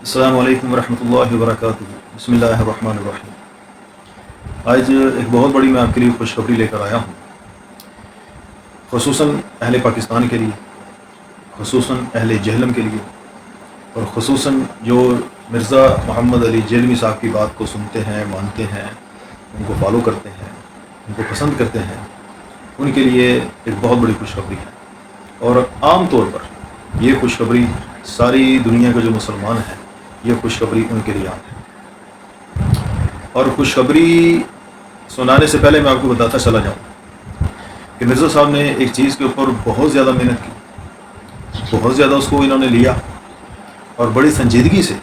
السلام علیکم ورحمۃ اللہ وبرکاتہ۔ بسم اللہ الرحمن الرحیم۔ آج ایک بہت بڑی میں آپ کے لیے خوشخبری لے کر آیا ہوں، خصوصاً اہل پاکستان کے لیے، خصوصاً اہل جہلم کے لیے، اور خصوصاً جو مرزا محمد علی جیلمی صاحب کی بات کو سنتے ہیں، مانتے ہیں، ان کو فالو کرتے ہیں، ان کو پسند کرتے ہیں، ان کے لیے ایک بہت بڑی خوشخبری ہے۔ اور عام طور پر یہ خوشخبری ساری دنیا کے جو مسلمان ہیں، یہ خوشخبری ان کے لیے عام ہے۔ اور خوشخبری سنانے سے پہلے میں آپ کو بتاتا چلا جاؤں کہ مرزا صاحب نے ایک چیز کے اوپر بہت زیادہ محنت کی، بہت زیادہ اس کو انہوں نے لیا اور بڑی سنجیدگی سے،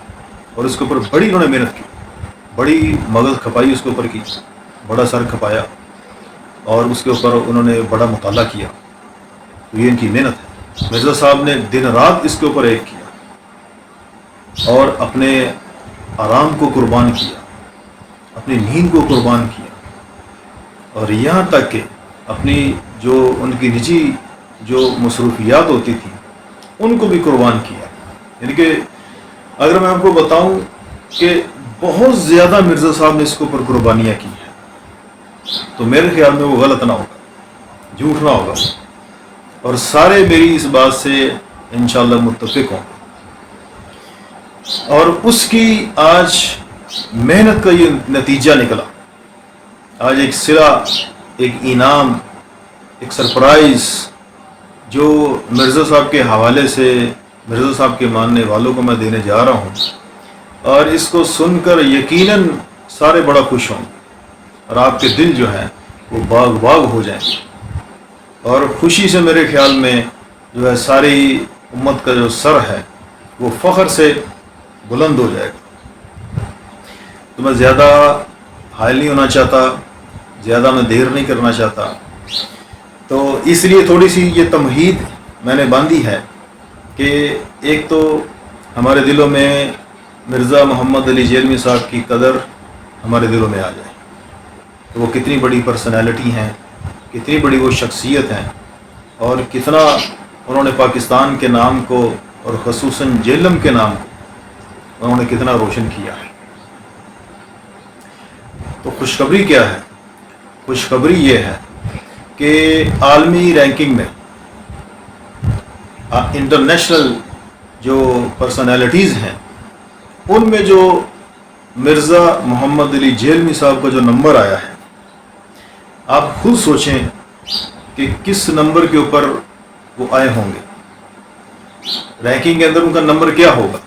اور اس کے اوپر بڑی انہوں نے محنت کی، بڑی مغز کھپائی اس کے اوپر کی، بڑا سر کھپایا، اور اس کے اوپر انہوں نے بڑا مطالعہ کیا۔ تو یہ ان کی محنت ہے۔ مرزا صاحب نے دن رات اس کے اوپر ایک کیا اور اپنے آرام کو قربان کیا، اپنی نیند کو قربان کیا، اور یہاں تک کہ اپنی جو ان کی نجی جو مصروفیات ہوتی تھیں ان کو بھی قربان کیا۔ یعنی کہ اگر میں آپ کو بتاؤں کہ بہت زیادہ مرزا صاحب نے اس کے اوپر قربانیاں کی ہیں، تو میرے خیال میں وہ غلط نہ ہوگا، جھوٹ نہ ہوگا، اور سارے میری اس بات سے انشاءاللہ متفق ہوں۔ اور اس کی آج محنت کا یہ نتیجہ نکلا، آج ایک صلہ، ایک انعام، ایک سرپرائز جو مرزا صاحب کے حوالے سے مرزا صاحب کے ماننے والوں کو میں دینے جا رہا ہوں، اور اس کو سن کر یقیناً سارے بڑا خوش ہوں گے، اور آپ کے دل جو ہیں وہ باغ باغ ہو جائیں گے، اور خوشی سے میرے خیال میں جو ہے ساری امت کا جو سر ہے وہ فخر سے بلند ہو جائے گا۔ تو میں زیادہ حائل نہیں ہونا چاہتا، زیادہ میں دیر نہیں کرنا چاہتا، تو اس لیے تھوڑی سی یہ تمہید میں نے باندھی ہے کہ ایک تو ہمارے دلوں میں مرزا محمد علی جیلمی صاحب کی قدر ہمارے دلوں میں آ جائے، تو وہ کتنی بڑی پرسنالٹی ہیں، کتنی بڑی وہ شخصیت ہیں، اور کتنا انہوں نے پاکستان کے نام کو اور خصوصاً جیلم کے نام کو انہوں نے کتنا روشن کیا ہے۔ تو خوشخبری کیا ہے؟ خوشخبری یہ ہے کہ عالمی رینکنگ میں انٹرنیشنل جو پرسنالٹیز ہیں ان میں جو مرزا محمد علی جیلمی صاحب کا جو نمبر آیا ہے، آپ خود سوچیں کہ کس نمبر کے اوپر وہ آئے ہوں گے، رینکنگ کے اندر ان کا نمبر کیا ہوگا۔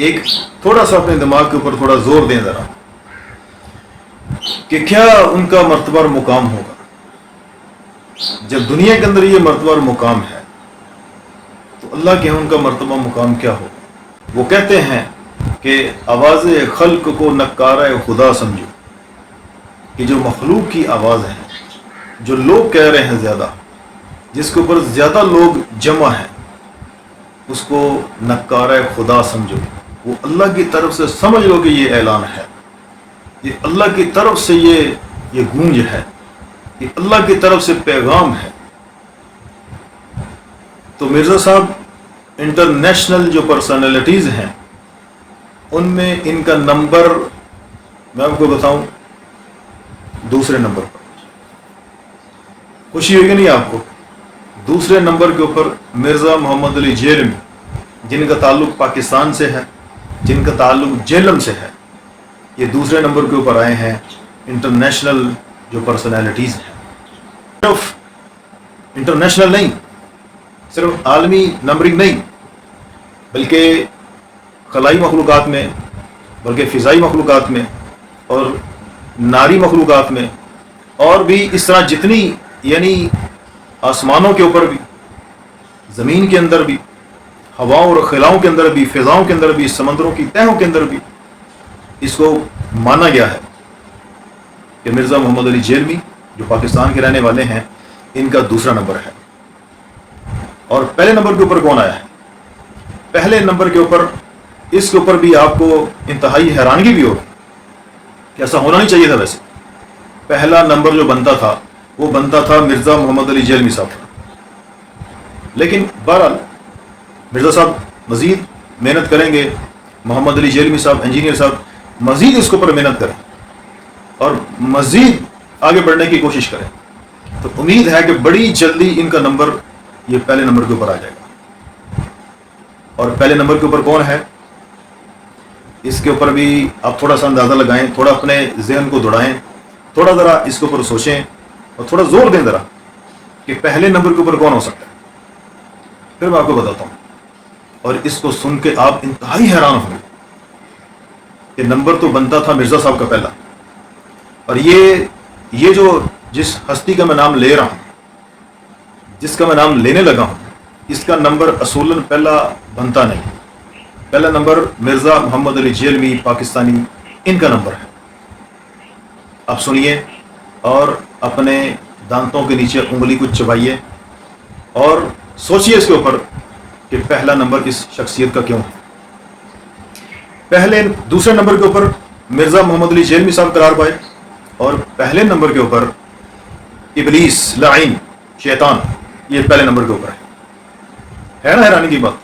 ایک تھوڑا سا اپنے دماغ کے اوپر تھوڑا زور دیں ذرا کہ کیا ان کا مرتبہ اور مقام ہوگا۔ جب دنیا کے اندر یہ مرتبہ اور مقام ہے تو اللہ کے ہاں ان کا مرتبہ مقام کیا ہوگا۔ وہ کہتے ہیں کہ آواز خلق کو نکارہ خدا سمجھو، کہ جو مخلوق کی آواز ہے، جو لوگ کہہ رہے ہیں زیادہ، جس کے اوپر زیادہ لوگ جمع ہیں، اس کو نکارہ خدا سمجھو۔ وہ اللہ کی طرف سے سمجھ لو کہ یہ اعلان ہے، یہ اللہ کی طرف سے یہ گونج ہے، یہ اللہ کی طرف سے پیغام ہے۔ تو مرزا صاحب انٹرنیشنل جو پرسنالٹیز ہیں ان میں ان کا نمبر میں آپ کو بتاؤں دوسرے نمبر پر۔ خوشی ہوگی نہیں آپ کو؟ دوسرے نمبر کے اوپر مرزا محمد علی جیلمی، جن کا تعلق پاکستان سے ہے، جن کا تعلق جیلم سے ہے، یہ دوسرے نمبر کے اوپر آئے ہیں انٹرنیشنل جو پرسنالٹیز ہیں۔ صرف انٹرنیشنل نہیں، صرف عالمی نمبرنگ نہیں، بلکہ خلائی مخلوقات میں، بلکہ فضائی مخلوقات میں، اور ناری مخلوقات میں، اور بھی اس طرح جتنی، یعنی آسمانوں کے اوپر بھی، زمین کے اندر بھی، ہواؤں اور خلاؤں کے اندر بھی، فضاؤں کے اندر بھی، سمندروں کی تہوں کے اندر بھی اس کو مانا گیا ہے کہ مرزا محمد علی جیلمی جو پاکستان کے رہنے والے ہیں ان کا دوسرا نمبر ہے۔ اور پہلے نمبر کے اوپر کون آیا ہے؟ پہلے نمبر کے اوپر، اس کے اوپر بھی آپ کو انتہائی حیرانگی بھی ہوگی کہ ایسا ہونا نہیں چاہیے تھا۔ ویسے پہلا نمبر جو بنتا تھا وہ بنتا تھا مرزا محمد علی جیلمی صاحب، لیکن بہرحال مرزا صاحب مزید محنت کریں گے محمد علی جیلمی صاحب, انجینئر صاحب, مزید اس کے اوپر محنت کریں اور مزید آگے بڑھنے کی کوشش کریں. تو امید ہے کہ بڑی جلدی ان کا نمبر یہ پہلے نمبر کے اوپر آ جائے گا. اور پہلے نمبر کے اوپر کون ہے, اس کے اوپر بھی آپ تھوڑا سا اندازہ لگائیں, تھوڑا اپنے ذہن کو دوڑائیں, تھوڑا ذرا اس کے اوپر سوچیں اور تھوڑا زور دیں ذرا کہ پہلے نمبر کے اوپر کون ہو سکتا ہے. پھر میں آپ کو بتاتا ہوں, اور اس کو سن کے آپ انتہائی حیران ہوں گے کہ نمبر تو بنتا تھا مرزا صاحب کا پہلا, اور یہ جو جس ہستی کا میں نام لے رہا ہوں, جس کا میں نام لینے لگا ہوں, اس کا نمبر اصولاً پہلا بنتا نہیں. پہلا نمبر مرزا محمد علی جیلمی پاکستانی, ان کا نمبر ہے. آپ سنیے اور اپنے دانتوں کے نیچے انگلی کو چبائیے اور سوچیے اس کے اوپر کہ پہلا نمبر اس شخصیت کا کیوں ہے. دوسرے نمبر کے اوپر مرزا محمد علی جیلمی صاحب قرار پائے, اور پہلے نمبر کے اوپر ابلیس لعین شیطان, یہ پہلے نمبر کے اوپر ہے نا حیرانی کی بات.